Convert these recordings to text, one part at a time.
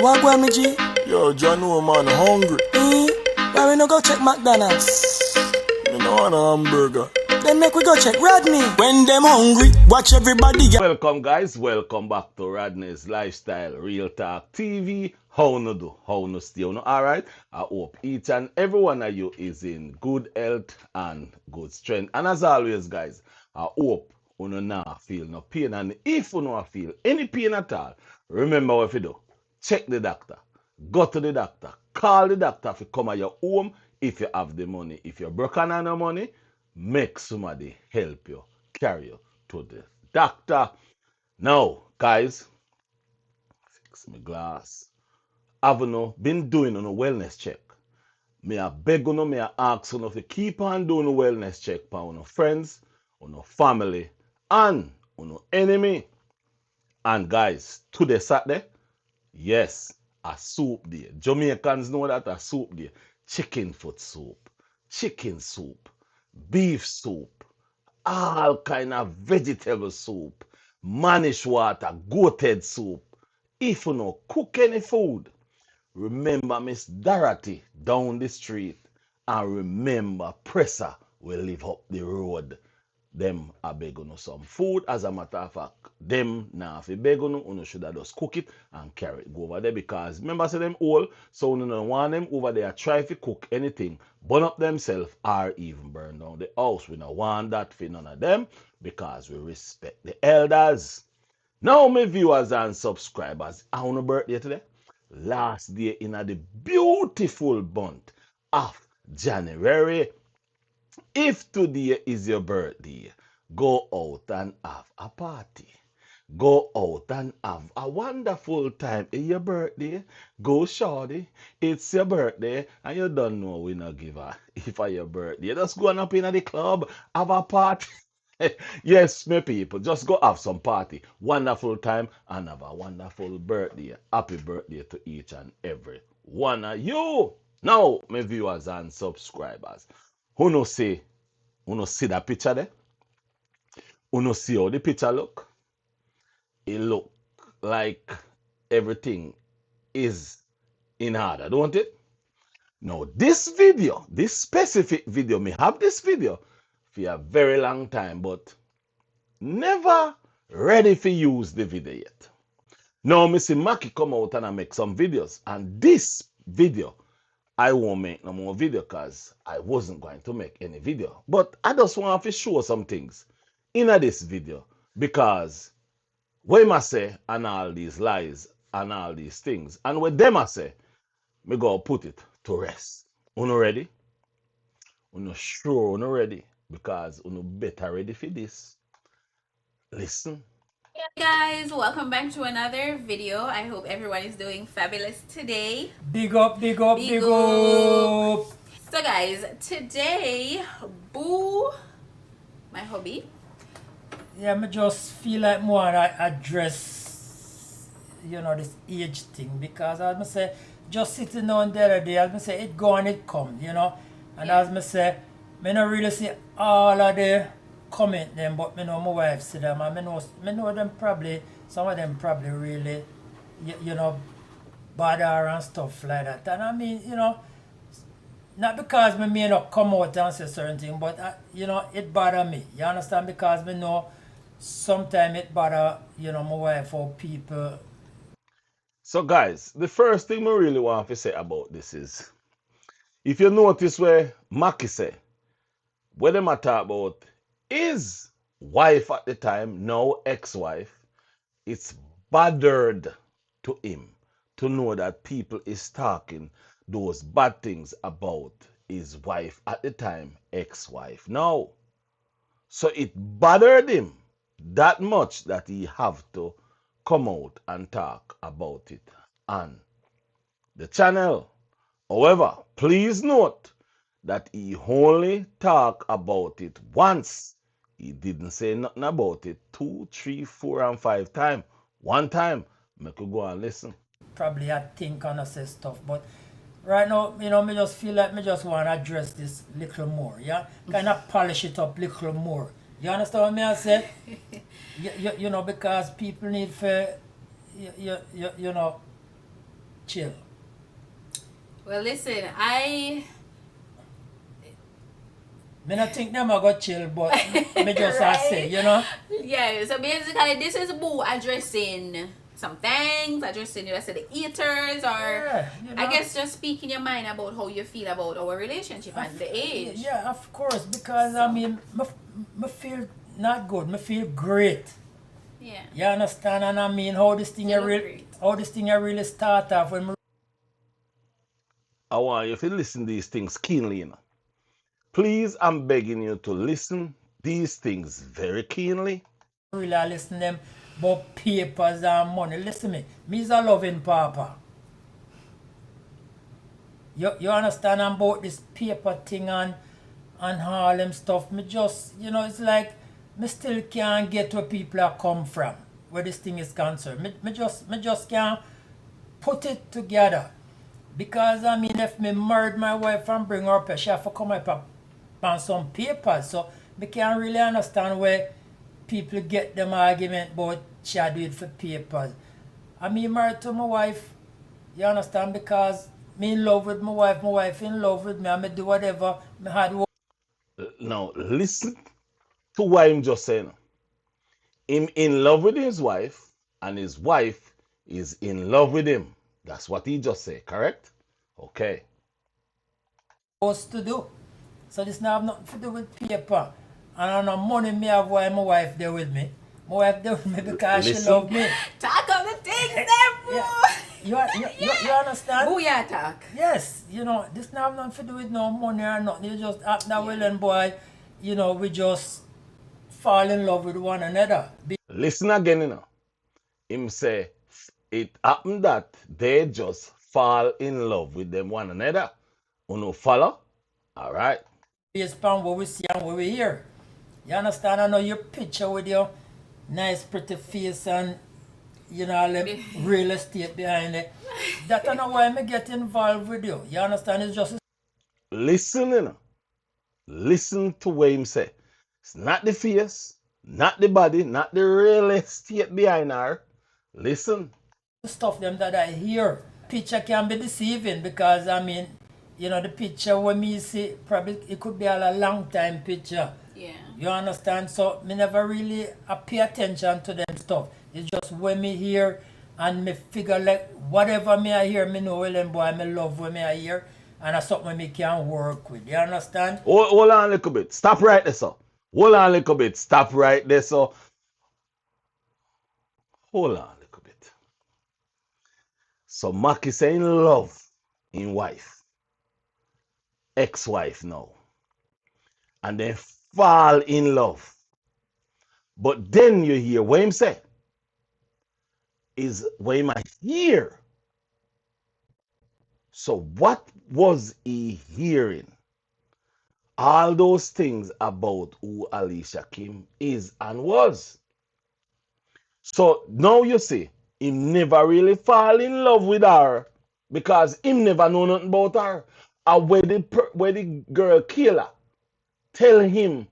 What go me G? Yo, John, no man, hungry. Why we no go check McDonald's? Me no want a hamburger. Then make we go check Rodney. When them hungry, watch everybody. Welcome guys, welcome back to Rodney's Lifestyle Real Talk TV. How no do? How no stay? No, alright? I hope each and every one of you is in good health and good strength. And as always guys, I hope you not feel no pain. And if you not feel any pain at all, remember what you do. Check the doctor. Go to the doctor. Call the doctor if you come at your home if you have the money. If you're broken on no money, make somebody help you, carry you to the doctor. Now, guys, fix my glass. Have you been doing a wellness check? Me I beg you, me I ask you to keep on doing a wellness check for your friends, your family, and your enemy. And guys, today Saturday, yes, a soup day. Jamaicans know that a soup day. Chicken foot soup, chicken soup, beef soup, all kind of vegetable soup, manish water, goat head soup. If you no cook any food, remember Miss Dorothy down the street, and remember Presser will live up the road. Them a beg you some food. As a matter of fact, them now if you beg you should have just cook it and carry it go over there, because remember say them old, so you don't want them over there try to cook anything, burn up themselves or even burn down the house. We don't want that for none of them, because we respect the elders. Now my viewers and subscribers, on a birthday today, last day in the beautiful month of January. If today is your birthday, go out and have a party. Go out and have a wonderful time in your birthday. Go shorty, it's your birthday and you don't know we not give a if it's your birthday. Just go on up in the club, have a party. Yes, my people, just go have some party. Wonderful time and have a wonderful birthday. Happy birthday to each and every one of you. Now, my viewers and subscribers, who no see that picture there? Who no see how the picture look? It look like everything is in order, don't it? Now this video, this specific video, me have this video for a very long time, but never ready to use the video yet. Now me see Maki come out and I make some videos, and this video I won't make no more video because I wasn't going to make any video. But I just want to show some things in this video, because what I say and all these lies and all these things, and what them I say, me go put it to rest. Uno ready? Uno sure uno ready? Because uno better ready for this. Listen. Hey guys, welcome back to another video. I hope everyone is doing fabulous today. Big up, big up, big up. So guys, today, Boo, my hobby. Yeah, me just feel like more I address, this age thing, because as me say, just sitting down the other day, as me say, it go and it come, and as me say, me not really see all of the comment them, but me know my wife see them, and me know them probably, some of them probably really, bother and stuff like that. And I mean, not because me may not come out and say certain thing, but it bother me. You understand? Because me know sometimes it bother, my wife or people. So guys, the first thing I really want to say about this is, if you notice where Maki say, what them I talk about his wife at the time, now ex-wife, it's bothered to him to know that people is talking those bad things about his wife at the time, ex-wife now. So it bothered him that much that he have to come out and talk about it on the channel. However, please note that he only talk about it once. He didn't say nothing about it 2, 3, 4, and 5 times. One time, I could go and listen. Probably I think and I say stuff, but right now, me just feel like me just want to address this little more, yeah? Kind of polish it up little more. You understand what me I say? Because people need to, chill? Well, listen, I not think them I got chill, but me just Right? say, you know. Yeah, so basically this is Boo addressing some things, addressing let's say the eaters, or Yeah, you know. I guess just speaking your mind about how you feel about our relationship and the age. Yeah, of course, because I mean, me feel not good. Me feel great. Yeah. You understand? And I mean, how this thing You a look real, great. how this thing a really start off when me I want you to listen these things keenly, you know. Please, I'm begging you to listen these things very keenly. really listen them about papers and money. Listen me. Me's a loving papa. You understand about this paper thing and all them stuff. Me just, you know, it's like me still can't get where people are come from, where this thing is concerned. Me just can't put it together. Because I mean, if me married my wife and bring her up here, she have to come up on some papers. So me can't really understand where people get them argument about she do it for papers. I mean, married to my wife, you understand? Because me in love with my wife in love with me, and me do whatever me had. Now, listen to what I'm just saying. Him in love with his wife, and his wife is in love with him. That's what he just said, correct? Okay. Supposed to do. So this now have nothing to do with paper. And I know money me have why my wife there with me. My wife there with me because she Listen. love me. Talk on the things there, Boo. Yeah. You understand? Boo, yeah, talk. Yes, you know, this now have nothing to do with no money or nothing. You just act that well and boy, you know, we just fall in love with one another. Listen again, you know. Him say it happened that they just fall in love with them one another. You follow? All right. Based upon what we see and what we hear. You understand? I know your picture with your nice pretty face and you know all the real estate behind it. That's not why I get involved with you. You understand? It's just Listen, you know. Listen to what him say. It's not the face, not the body, not the real estate behind her. Listen. stuff them that I hear. Picture can be deceiving because I mean, you know, the picture when me see probably it could be a long time picture. Yeah. You understand? So me never really pay attention to them stuff. It's just when me hear and me figure like whatever me I hear, me know well them boy me love when me I hear and that's something me can work with. You understand? Hold on a little bit. Stop right there, so. Hold on a little bit. Stop right there, so. Hold on a little bit. So Mac is saying love in wife. Ex-wife now. And then fall in love. But then you hear what him say. Is what him hear. So what was he hearing? All those things about who Alicia Kim is and was. So now you see, he never really fall in love with her because him never know nothing about her. And when the girl Kayla tell him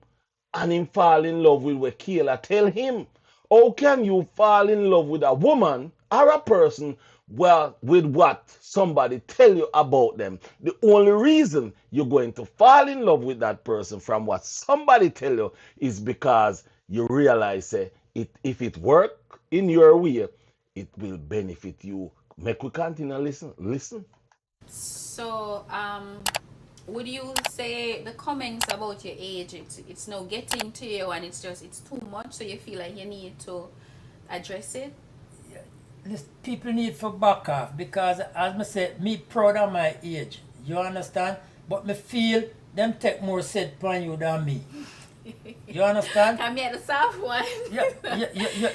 and him fall in love with what Kayla tell him, how can you fall in love with a woman or a person well with what somebody tell you about them? The only reason you're going to fall in love with that person from what somebody tell you is because you realize if it work in your way, it will benefit you. Make we continue listen. So, would you say the comments about your age, it's now getting to you and it's too much, so you feel like you need to address it? People need to back off because as I said, me proud of my age. You understand? But me feel them take more set upon you than me. You understand? Come here, the soft one.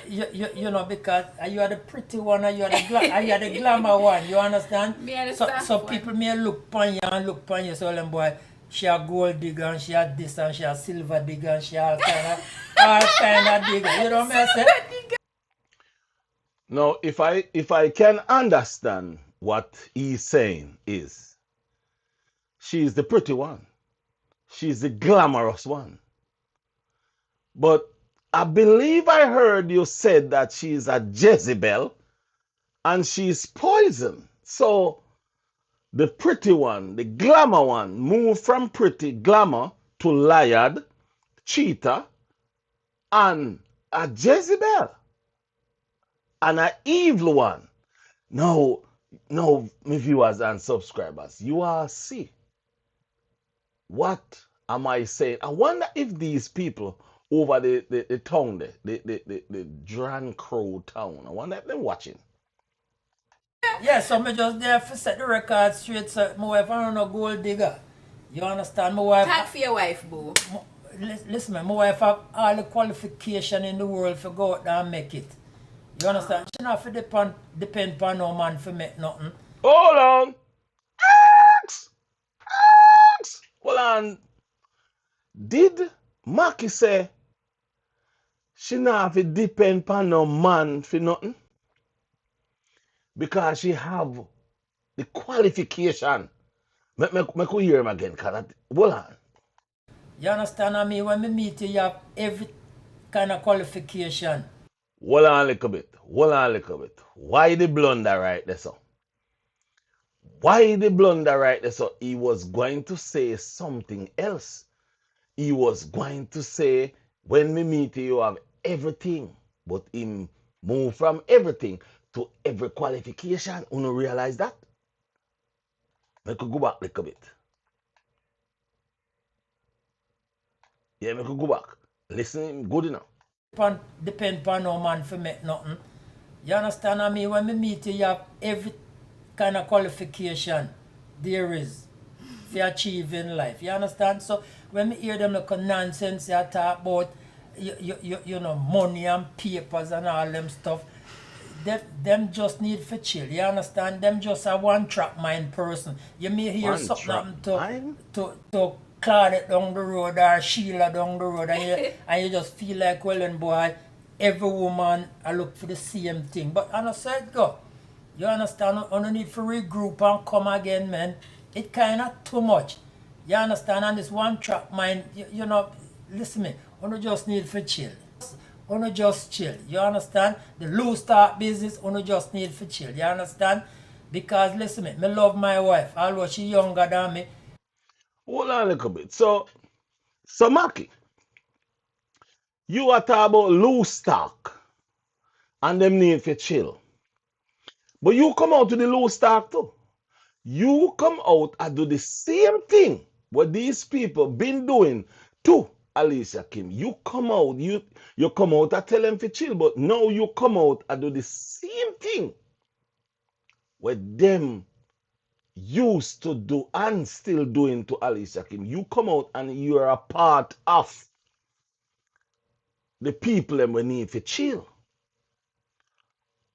You know, because you are the pretty one and you are the glamour one. You understand? Me are the so soft so one. people may look upon you and look upon you. So them boy, she a gold digger and she a this and she a silver digger and she all kind of digger. You know what I say? Now, if I can understand what he's saying is, she's the pretty one. She's the glamorous one. But I believe I heard you said that she's a Jezebel and she's poison. So the pretty one, the glamour one, moved from pretty glamour to liar, cheater, and a Jezebel, and an evil one. Now, my viewers and subscribers, you all see what am I saying? I wonder if these people over the town there, the Dran Crow town, I wonder if they're watching. Yeah, so me just there to set the record straight. So my wife, I don't know gold digger. You understand? My wife. Tag for your wife, boo. Listen, man, my wife have all the qualification in the world for go out there and make it. You understand? She not for depend upon no man for make nothing. Hold on. Ask! Hold on. Did Maki say she not have to depend upon no man for nothing? Because she have the qualification. Make we hear him again, hold on. You understand? I mean, when we meet you, you have every kind of qualification. Hold on a little bit. Why the blunder right there, so? He was going to say something else. He was going to say, when we meet you, you have everything. But him move from everything to every qualification. You don't realize that? Make we go back a little bit. Yeah, make we go back. Listen good enough. Depend upon no man for make nothing. You understand? I mean, when we meet you, you have every kind of qualification there is for achieving life. You understand? So when we hear them look of nonsense, they talk about you know, money and papers and all them stuff. Them just need for chill. You understand? Them just a one-track mind person. You may hear something happen to Claudette down the road or Sheila down the road, and you just feel like, well, then boy, every woman I look for the same thing. But I said go. You understand? You don't need to regroup and come again, man. It kind of too much. You understand? And this one-track mind, you know, listen me, you just need to chill. You just chill. You understand? The loose talk business, you just need to chill. You understand? Because listen me, me love my wife, although she younger than me. Hold on a little bit. So Maki, you are talking about loose talk and them need to chill. But you come out to the loose talk too. You come out and do the same thing what these people been doing to Alicia Kim. You come out, you come out and tell them to chill, but now you come out and do the same thing what them used to do and still doing to Alicia Kim. You come out and you are a part of the people that we need to chill.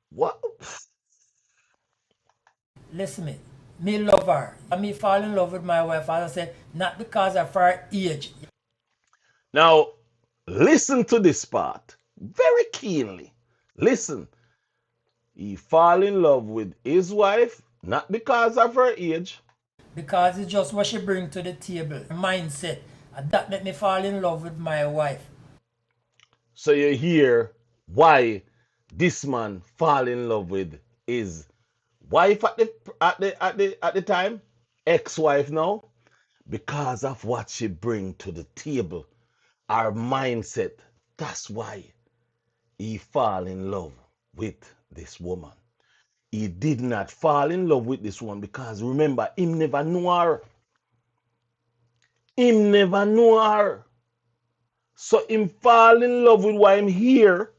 What? Listen me love her. And me fall in love with my wife, as I said, not because of her age. Now, listen to this part very keenly. Listen. He fall in love with his wife, not because of her age. Because it's just what she bring to the table, mindset. And that make me fall in love with my wife. So you hear why this man fall in love with his wife at the time, ex-wife now, because of what she bring to the table, our mindset. That's why he fall in love with this woman. He did not fall in love with this woman because remember, him never knew her. Him never knew her. So him fall in love with why I'm here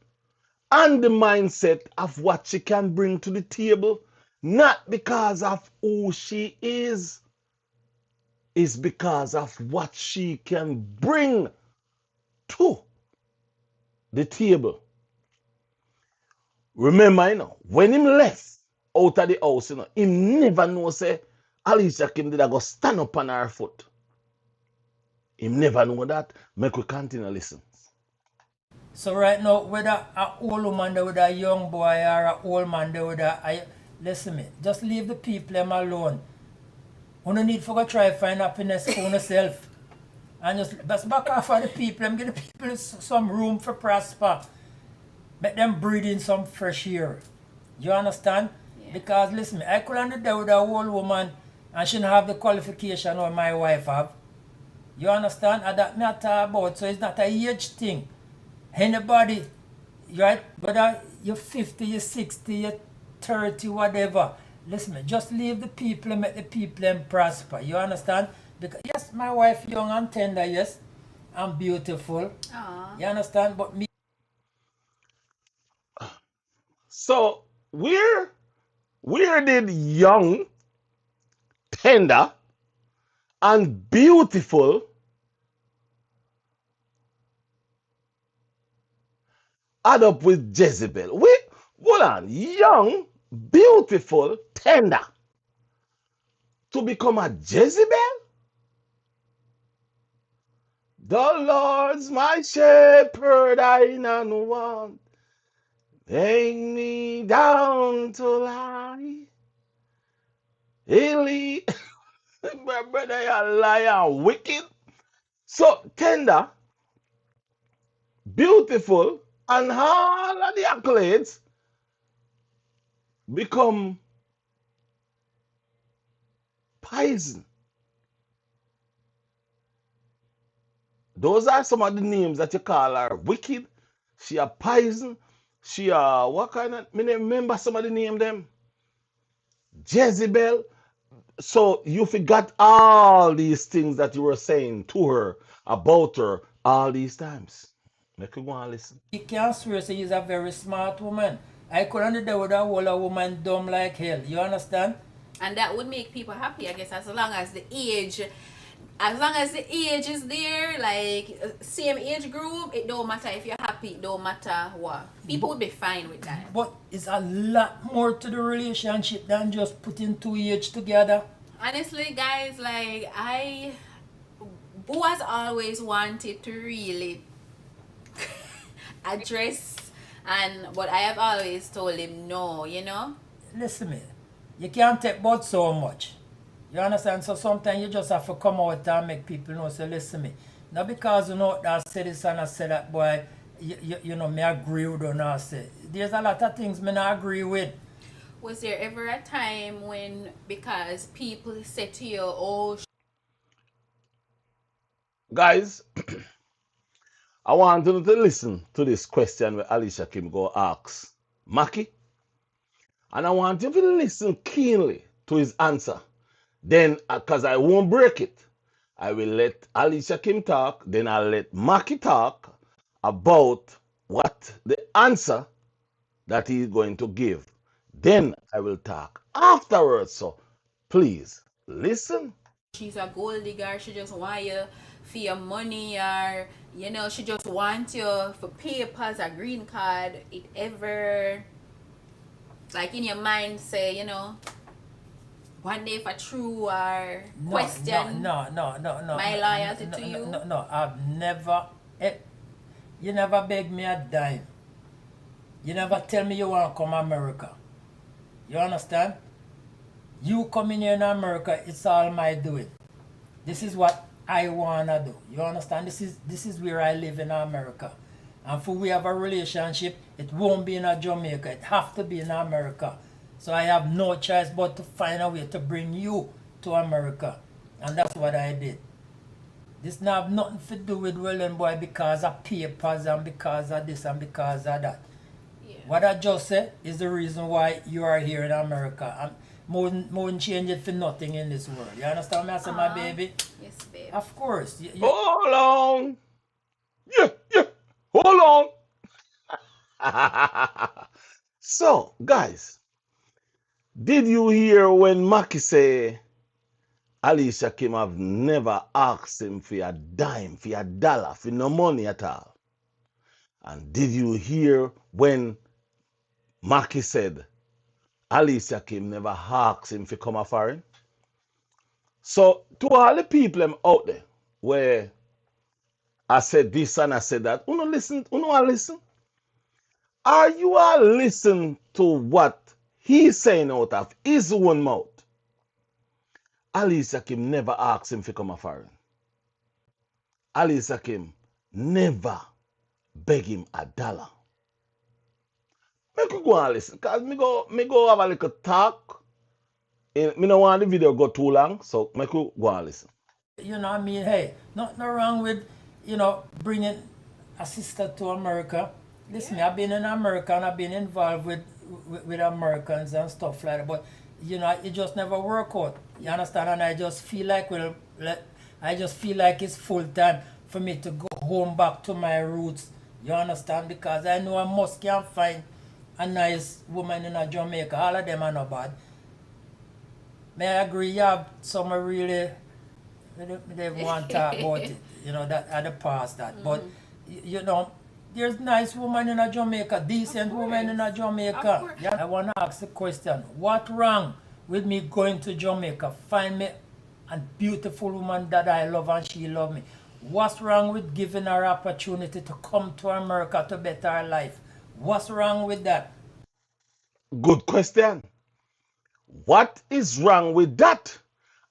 and the mindset of what she can bring to the table, not because of who she is. It's because of what she can bring to the table. Remember, you know, when him left out of the house, you know, him never know say Alicia Kim did go stand up on her foot. Him never know that. Make we continue listen. So right now, whether an old woman there with a young boy or an old man there with listen me, just leave the people them alone. You don't need to go try to find happiness for yourself. And just back off of the people and give the people some room for prosper. Make them breathe in some fresh air. You understand? Yeah. Because listen, I couldn't do with a old woman and she don't have the qualification or my wife have. You understand? And that me I talk about. So it's not a age thing. Anybody, right? Whether you're 50, you're 60, you're 30, whatever. Listen, me, just leave the people and make the people and prosper. You understand? Because yes, my wife young and tender, yes. I'm beautiful. Aw. You understand? But me So where did young, tender, and beautiful add up with Jezebel? Wait, hold on. Young, beautiful, tender to become a Jezebel? The Lord's my shepherd, I none want. Take me down to lie. Illy, my brother, you liar, wicked. So tender, beautiful, and all of the accolades become poison. Those are some of the names that you call her wicked. She a poison. She a what kind of? Me remember some of the name them. Jezebel. So you forgot all these things that you were saying to her about her all these times. Make you go and listen. can swear say she's a very smart woman. I couldn't do with a whole woman dumb like hell. You understand? And that would make people happy, I guess, as long as the age is there, like same age group, it don't matter if you're happy, it don't matter what. People would be fine with that. But it's a lot more to the relationship than just putting two age together. Honestly, guys, like Boo has always wanted to really address, and but I have always told him no, you know. Listen me, you can't take but so much. You understand? So sometimes you just have to come out and make people know, say, listen me. Not because you know that I said this and I said that, boy, you know, me agree with or not say. There's a lot of things me not agree with. Was there ever a time when, because people said to you, oh, Guys, I want you to listen to this question where Alicia Kim go ask Maki. And I want you to listen keenly to his answer. Then, because I won't break it, I will let Alicia Kim talk, then I'll let Maki talk about what the answer that he's going to give. Then I will talk afterwards. So please listen. she's a gold digger, she just want you for your money, or you know, she just want you for papers, a green card, it ever, like in your mind say, you know, one day for true or question No. my loyalty to you? No. I've never, you never beg me a dime. You never tell me you want to come America. You understand? You coming here in America, it's all my doing. This is what I wanna do. You understand? This is where I live in America. And for we have a relationship, it won't be in a Jamaica. It have to be in America. So I have no choice but to find a way to bring you to America. And that's what I did. This not have nothing to do with Welland boy because of papers and because of this and because of that. Yeah. What I just said is the reason why you are here in America. And more change it for nothing in this world. You understand me? I say, my baby? Yes, babe. Of course. Hold on. Yeah. Hold on. So, guys, did you hear when Maki say Alicia Kim have never asked him for a dime, for a dollar, for no money at all? And did you hear when Maki said Alicia Kim never asked him for come a foreign? So to all the people out there where I said this and I said that, uno listen. Are you all listen to what he's saying out of his own mouth? Alicia Kim never asked him for come a foreign. Alicia Kim never beg him a dollar. Make we go and listen. Cause me go have a little talk. Me no want the video go too long, so make we go and listen. You know, I mean, hey, nothing wrong with, bringing a sister to America. Listen, I've been in America and I've been involved with Americans and stuff like that, but it just never work out. You understand? And I just feel like it's full time for me to go home back to my roots. You understand? Because I know I must can find a nice woman in a Jamaica. All of them are not bad. May I agree? You have some really. They want to talk about it, that at the past that. But there's nice woman in a Jamaica, decent woman in a Jamaica. Yeah, I want to ask the question: what wrong with me going to Jamaica, find me a beautiful woman that I love and she love me? What's wrong with giving her opportunity to come to America to better her life? What's wrong with that? Good question. What is wrong with that?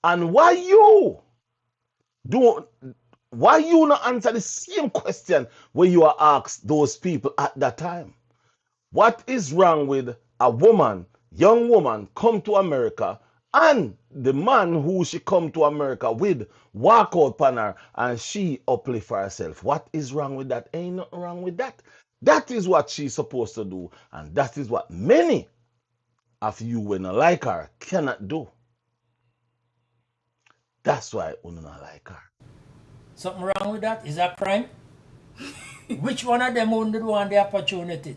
And why you not answer the same question when you are asked those people at that time? What is wrong with a woman, young woman, come to America and the man who she come to America with walk out upon her and she uplift herself? What is wrong with that? Ain't nothing wrong with that. That is what she's supposed to do, and that is what many of you when not like her cannot do. That's why we don't like her. Something wrong with that? Is that crime? Which one of them wouldn't want the opportunity?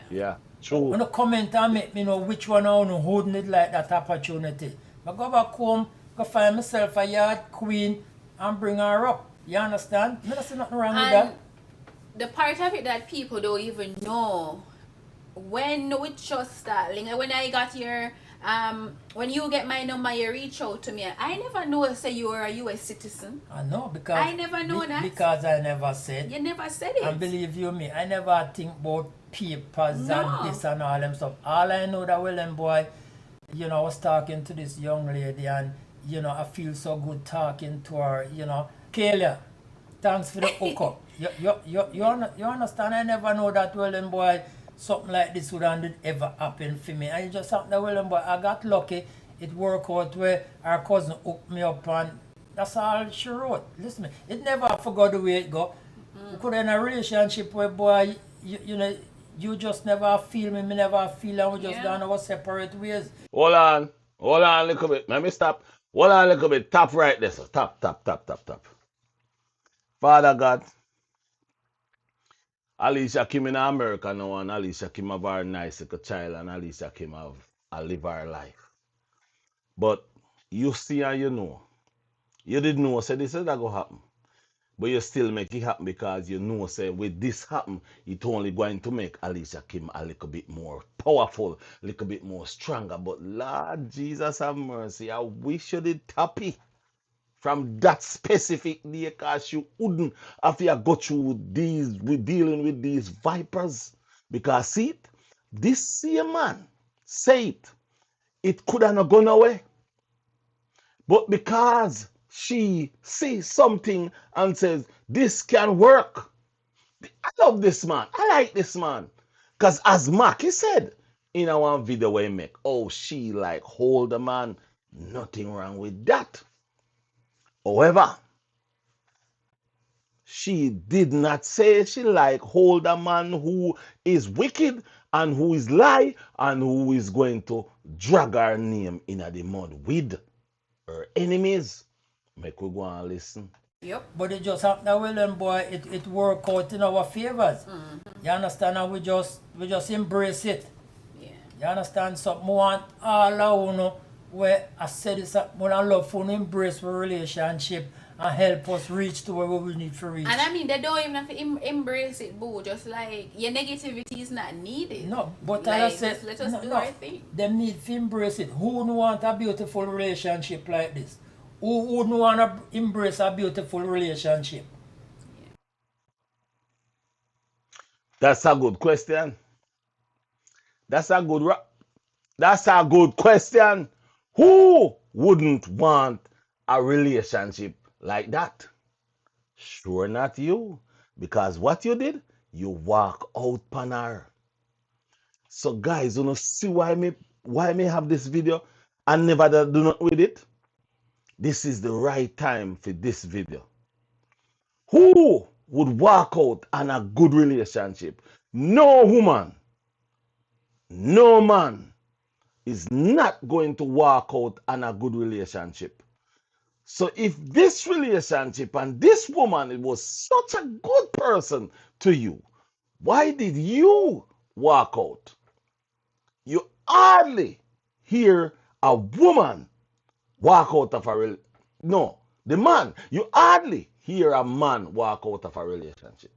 Yeah, true. When you comment and make me know which one of you wouldn't like that opportunity. But go back home, go find myself a yard queen and bring her up. You understand? I don't see nothing wrong with that. The part of it that people don't even know, when we just start, like when I got here, when you get my number, you reach out to me. I never know say you are a US citizen. I know because I never know that. Because I never said. You never said it. And believe you me, I never think about papers and this and all them stuff. All I know that William boy, I was talking to this young lady and I feel so good talking to her, Kayla, thanks for the hookup. You understand? I never know that William boy something like this wouldn't ever happen for me. And it just happened that William boy, I got lucky. It worked out where our cousin hooked me up and that's all she wrote. Listen, it never forgot the way it go. We could have a relationship where boy, you just never feel me never feel and we just gone our separate ways. Hold on a little bit. Let me stop. Hold on a little bit. Tap right there, sir. Tap. Father God, Alicia Kim in America now and Alicia Kim have her nice little child and Alicia Kim have a live her life. But you see and you know. You didn't know say this is going to happen. But you still make it happen because you know say with this happen, it's only going to make Alicia Kim a little bit more powerful, a little bit more stronger. But Lord Jesus have mercy, I wish you did happy from that specific day because you wouldn't have to go through with dealing with these vipers. Because see it, this same man say it could have not gone away. But because she sees something and says, this can work. I love this man. I like this man. Because as Mackie said in our video we make, oh, she like hold the man. Nothing wrong with that. However, she did not say she like hold a man who is wicked and who is lie and who is going to drag her name in the mud with her enemies. Make we go and listen. Yep. But it just happened that William boy, it worked out in our favors. You understand? And we just embrace it. Yeah. You understand? So I want all of where I said this, when I love for embrace the relationship and help us reach to where we need to reach. And I mean, they don't even have to embrace it, boo. Just like your negativity is not needed. No, but like, I said, let us do our thing. They need to embrace it. Who would want a beautiful relationship like this? Who would want to embrace a beautiful relationship? Yeah. That's a good question. That's a good question. Who wouldn't want a relationship like that? Sure not you. Because what you did, you walk out upon her. So guys, you know, see why me have this video and never do not with it? This is the right time for this video. Who would walk out on a good relationship? No woman, no man is not going to walk out on a good relationship. So if this relationship and this woman it was such a good person to you, why did you walk out? You hardly hear a woman walk out of a no, the man. You hardly hear a man walk out of a relationship.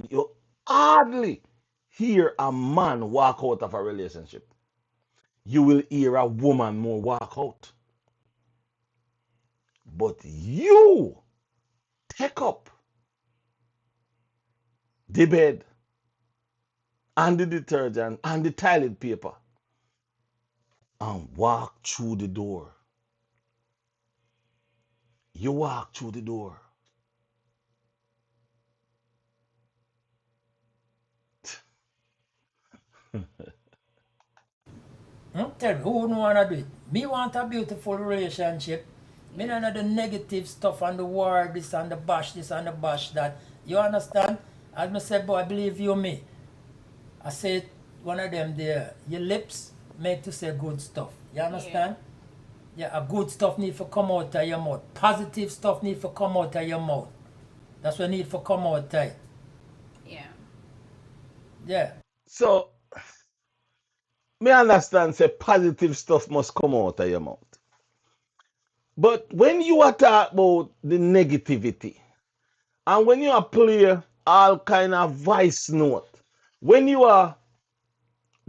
You hardly hear a man walk out of a relationship. You will hear a woman more walk out. But you take up the bed and the detergent and the toilet paper and walk through the door. You walk through the door. Tell me, who don't wanna do it? Me want a beautiful relationship. Me don't know the negative stuff and the war, this and the bash, this and the bash that. You understand? As me said, boy, believe you me. I said one of them there, your lips make to say good stuff. You understand? Yeah, a good stuff need to come out of your mouth. Positive stuff need to come out of your mouth. That's what need to come out of it. Yeah. Yeah. So me understand say positive stuff must come out of your mouth. But when you are talk about the negativity and when you are play all kind of voice note, when you are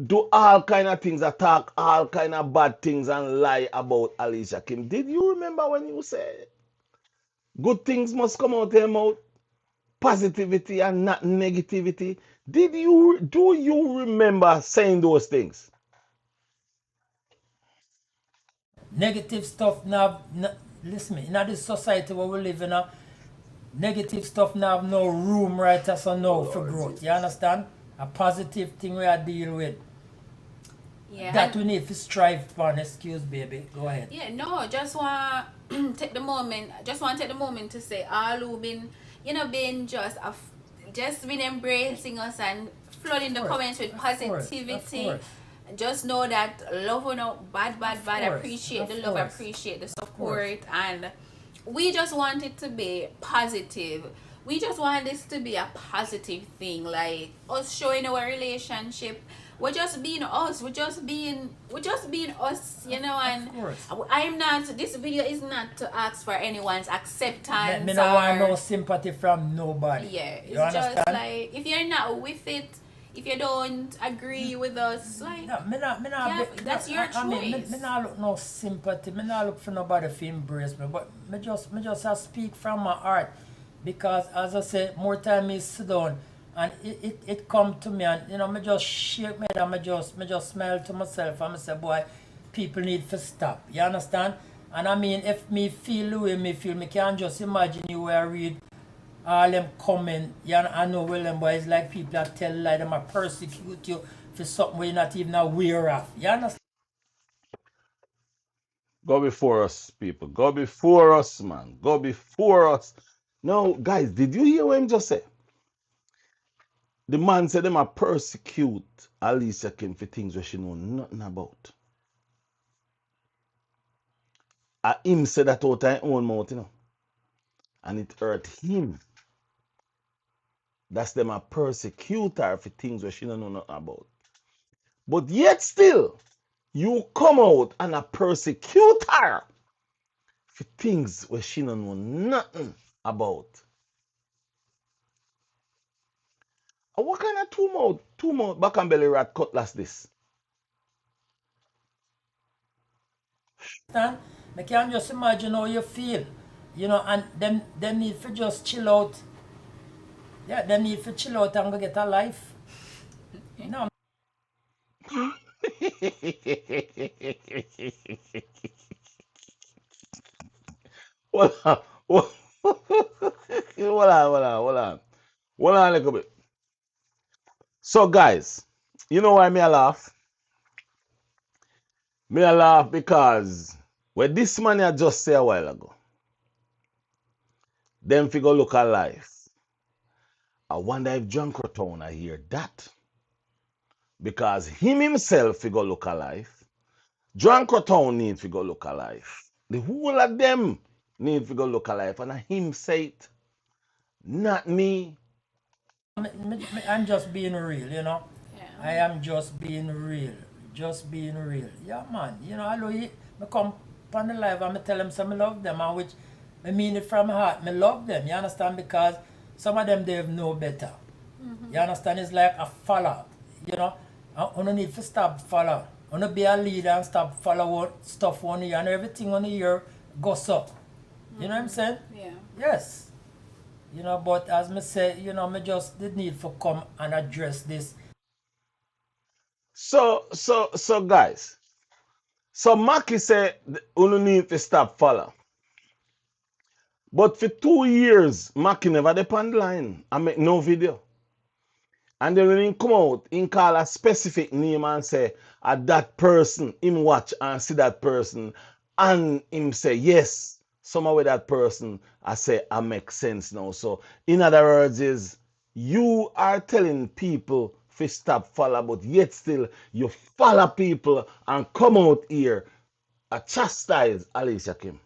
do all kind of things, attack all kind of bad things and lie about Alicia Kim, did you remember when you said good things must come out of your mouth? Positivity and not negativity. Do you remember saying those things? Negative stuff now, listen me, in this society where we live in, negative stuff now have no room right as a now for growth. You understand? A positive thing we are dealing with. Yeah. That we need to strive for. Excuse baby. Go ahead. Yeah, no, just want take the moment. Just want to take the moment to say all who been, been just been embracing us and flooding the Of course, comments with of course, of positivity. course. Just know that love or no bad. Of I course, appreciate of the love, I course, appreciate the of support, and we just want it to be positive. We just want this to be a positive thing, like us showing our relationship. We're just being us. We're just being us, and Of course. I'm not. This video is not to ask for anyone's acceptance. Me no want or no sympathy from nobody. yeah, it's You just understand? like if you're not with it, if you don't agree with us, like No, me not, yeah, that's your I mean, choice. me not look no sympathy. Me not look for nobody to embrace me. But me just I speak from my heart, because as I say, more time me sit down and it come to me, and me just shake my head and me just smile to myself and me say, boy, people need to stop. You understand? And I mean, if me feel the way me feel, me can just imagine you where I read all them comment. I know well them boys like people that tell lie, them a persecute you for something where you're not even aware of. You understand? Go before us, people. Go before us, man. Go before us. No, guys, did you hear what him just say? The man said them a persecute Alicia Kim for things where she know nothing about. Him said that out of his own mouth, and it hurt him. That's them a persecute her for things where she don't know nothing about. But yet still, you come out and a persecute her for things where she don't know nothing about. What kind of two mouth back and belly rat cutlass this? I can just imagine how you feel. And them need to just chill out. Yeah, them need to chill out and go get a life. No, Hold on, hold on a little bit. So guys, You know why me a laugh? Me a laugh because when this man I just say a while ago, them figure look at life. I wonder if John Croton I hear that. Because him himself figure look at life. John Croton need to go look at life. The whole of them need to go look at life. And him say it, not me. I'm just being real, you know. Yeah. I am just being real. Just being real. Yeah, man. You know, I come on the live and I tell them some I love them, and which I mean it from heart. I love them, you understand? Because some of them, they have no better. You understand? It's like a follow, you know. You don't need to stop follow. You don't be a leader and stop follow stuff on you, and everything on your goes up. You know what I'm saying? Yeah. Yes. You know, but as me say, you know, me just the need for come and address this. So guys. So Maki said you need to stop follow. But for 2 years, Maki never depend line and make no video. And then when he come out, he call a specific name and say, that person, him watch and see that person. And him say, yes, somehow with that person, I say, I make sense now. So, in other words, is you are telling people to stop follow, but yet still you follow people and come out here and chastise Alicia Kim.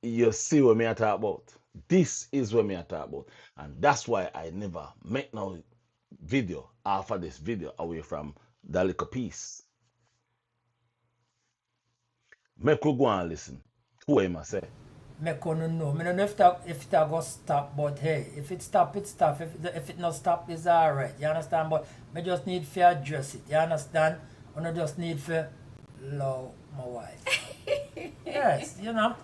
You see what me I talk about. This is what me I talk about. And that's why I never make no video after this video away from the little piece. Make we go and listen. Who am I say? Make you know. I don't know if it go stop, but hey, if it stop, it stop. If it not stop, it's alright. You understand? But I just need to address it. You understand? I just need to love my wife. Yes, you know.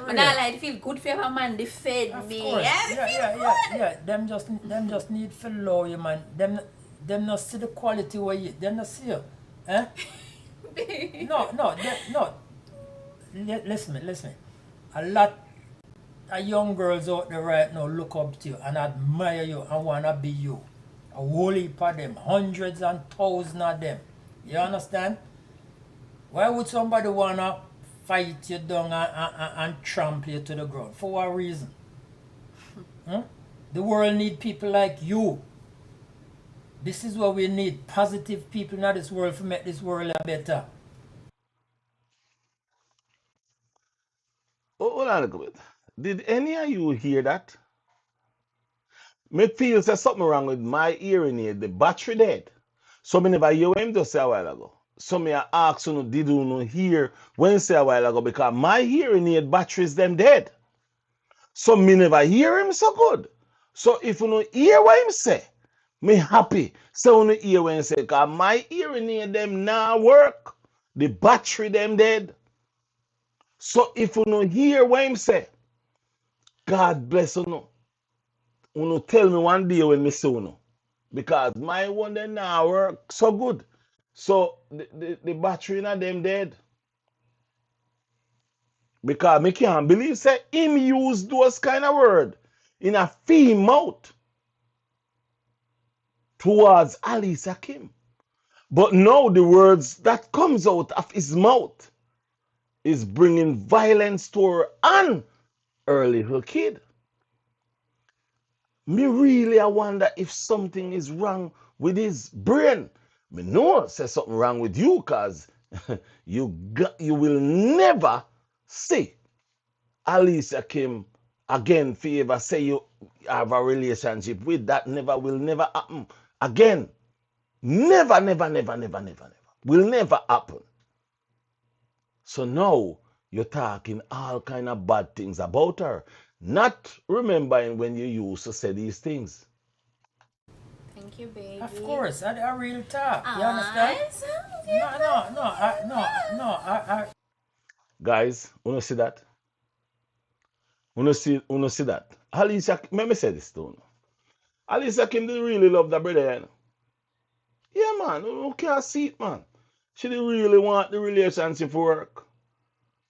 But I like feel good for a man defend Of me. course. Yeah. Them just need to love you, man. Them not see the quality where you. Them not see you. Eh? No. Listen me. A lot of young girls out there right now look up to you and admire you and wanna be you. A whole heap of them, hundreds and thousands of them. You understand? Why would somebody wanna fight you down and trample you to the ground? For what reason? The world need people like you. This is what we need. Positive people in this world to make this world better. Hold on a little bit. Did any of you hear that? Me feel there's something wrong with my hearing aid. The battery dead. So me never hear what him just say a while ago. So me I ask you, did you hear when say a while ago? Because my hearing aid batteries them dead. So me never hear him so good. So if you no hear what him say, me happy. So you hear when he say, because my hearing aid them now work. The battery them dead. So if you no hear what him say, God bless you. You tell me one day when me see you. Because my one then now work so good. So the battery in them dead. Because me can't believe say him use those kind of word in a fee mouth towards Alicia Kim. But now the words that comes out of his mouth is bringing violence to her and her little kid. Me really I wonder if something is wrong with his brain. Me know say something wrong with you because you will never see Alicia Kim again if you ever say you have a relationship with that will never happen again. Never. Will never happen. So now you're talking all kind of bad things about her. Not remembering when you used to say these things. Thank you, baby. Of course, I real talk. You understand? No. Guys, you see that? You see that? Alicia, let me say this to you. Alicia Kim didn't really love the brother, you know? Yeah, man, you can't see it, man. She didn't really want the relationship to work.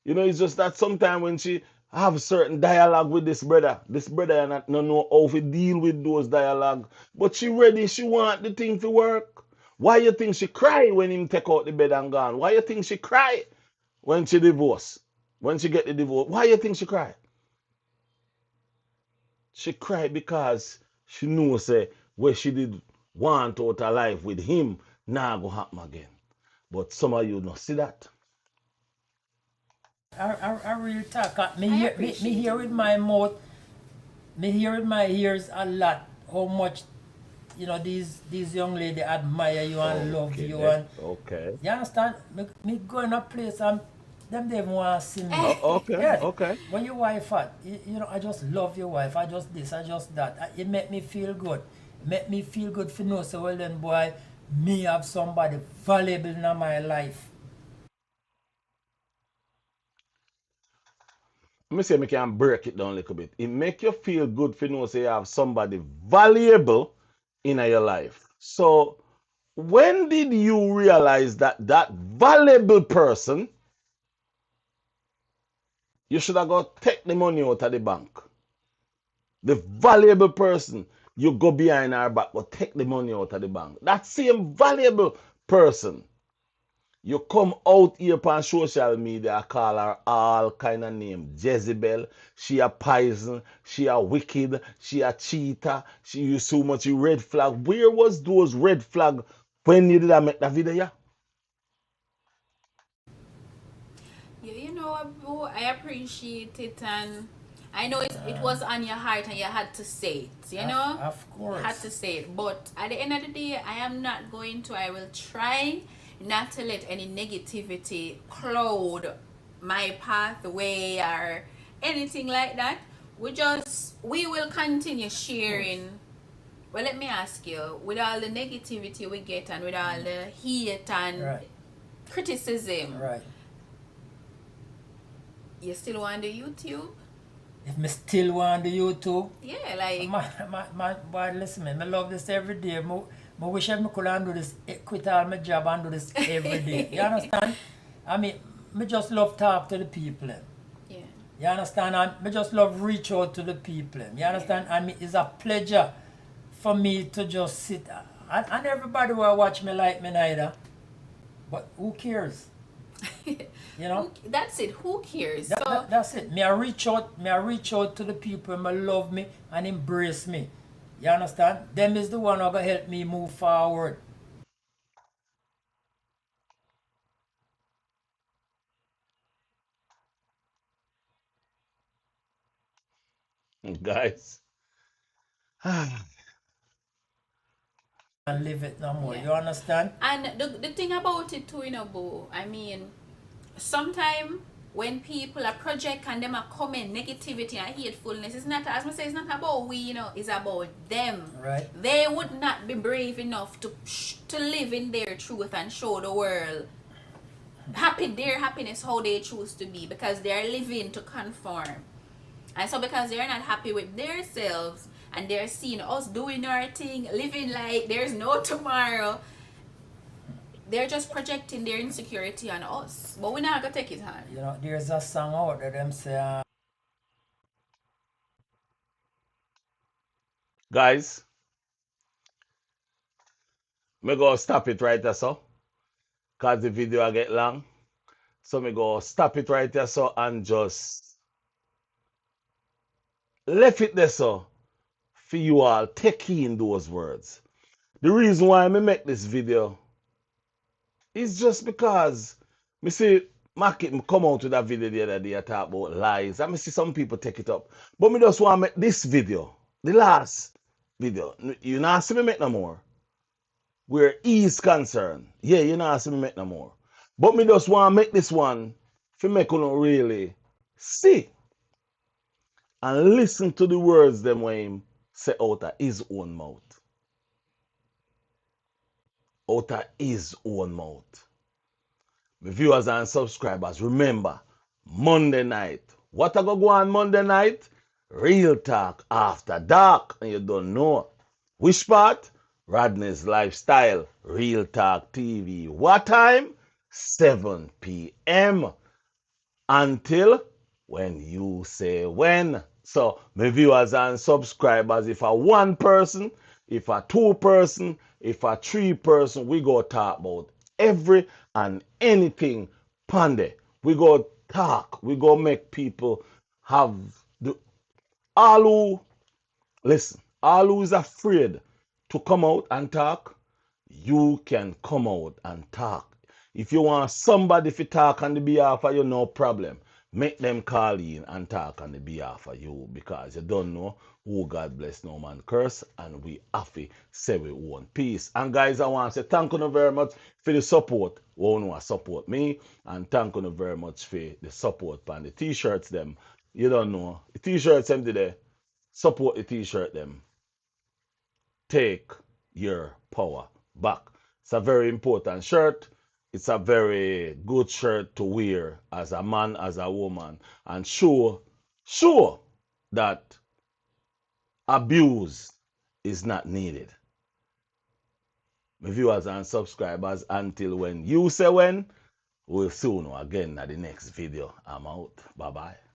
You know, it's just that sometimes when she I have certain dialogue with this brother. This brother and not know how to deal with those dialogue. But she ready, she want the thing to work. Why you think she cry when him take out the bed and gone? Why you think she cry when she divorce? When she get the divorce? Why you think she cry? She cry because she know say where she did want out her life with him now go happen again. But some of you don't see that. I really talk. Me I hear appreciate hear it. with my mouth, me hear with my ears a lot how much these young lady admire you and love Okay, you and okay. you understand? Me go in a place and them they even want to see me. Okay, Yes. okay. When your wife at, I just love your wife. I just this, I just that. It make me feel good. It make me feel good for know so well then boy, me have somebody valuable in my life. Let me say me can break it down a little bit. It make you feel good for know say you have somebody valuable in your life. So when did you realize that that valuable person you should have got take the money out of the bank? The valuable person you go behind her back but take the money out of the bank. That same valuable person you come out here on social media, call her all kind of name. Jezebel, she a poison, she a wicked, she a cheater, she use so much red flag. Where was those red flag when you did I make that video? Yeah? You know, Abu, I appreciate it, and I know it was on your heart and you had to say it, you know? Of You had course. to say it. But at the end of the day, I am not going to, I will try not to let any negativity cloud my pathway or anything like that. We will continue sharing. Well, let me ask you, with all the negativity we get and with all the hate and Right. criticism, Right. you still want the YouTube? If me still want the YouTube, Yeah, like my boy, listen, man, I love this every day. I wish I could do this, quit all my job and do this every day. You understand? I mean, me just love talk to the people. yeah. You understand? And me just love reach out to the people. You understand? I mean, it's a pleasure for me to just sit. And everybody will watch me like me neither. But who cares? You know? That's it. Who cares? That, So that, that's it. Me I reach out to the people who love me and embrace me. You understand? Them is the one who gonna help me move forward. Guys. And live it no more. yeah. You understand? And the thing about it too, Boo, I mean, sometimes when people are project and them are comment negativity and hatefulness, it's not, as I say, it's not about we, it's about them. Right. They would not be brave enough to live in their truth and show the world their happiness how they choose to be, because they're living to conform. And so because they're not happy with themselves and they're seeing us doing our thing, living like there's no tomorrow, they're just projecting their insecurity on us. But we're not gonna take it on. You know, there's a song out there them say Guys, me go stop it right there so. Cause the video I get long. So me go stop it right there so and just left it there so for you all take in those words. The reason why me make this video is just because me see Market come out with that video the other day I talk about lies. I me see some people take it up. But me just want to make this video, the last video. You not see me make no more. Where he is concerned. Yeah, you not see me make no more. But me just want to make this one for make you really see and listen to the words them when him say out of his own mouth. Out of his own mouth. My viewers and subscribers, remember, Monday night. What I go on Monday night? Real talk after dark. And you don't know. Which part? Rodney's Lifestyle, Real Talk TV. What time? 7 p.m. until when you say when. So, my viewers and subscribers, if a one person, if a two person, if a three person, we go talk about every and anything pande. We go talk. We go make people have the all who listen, all who is afraid to come out and talk, you can come out and talk. If you want somebody to talk on the behalf of you, no problem. Make them call in and talk on the behalf of you because you don't know who God bless no man curse and we have to say we want peace. And guys, I want to say thank you very much for the support. Who want to support me and thank you very much for the support on the t-shirts them. You don't know. The t-shirts them today. Support the t-shirt them. Take your power back. It's a very important shirt. It's a very good shirt to wear as a man, as a woman, and show that abuse is not needed. My viewers and subscribers, until when you say when, we'll soon again at the next video. I'm out. Bye bye.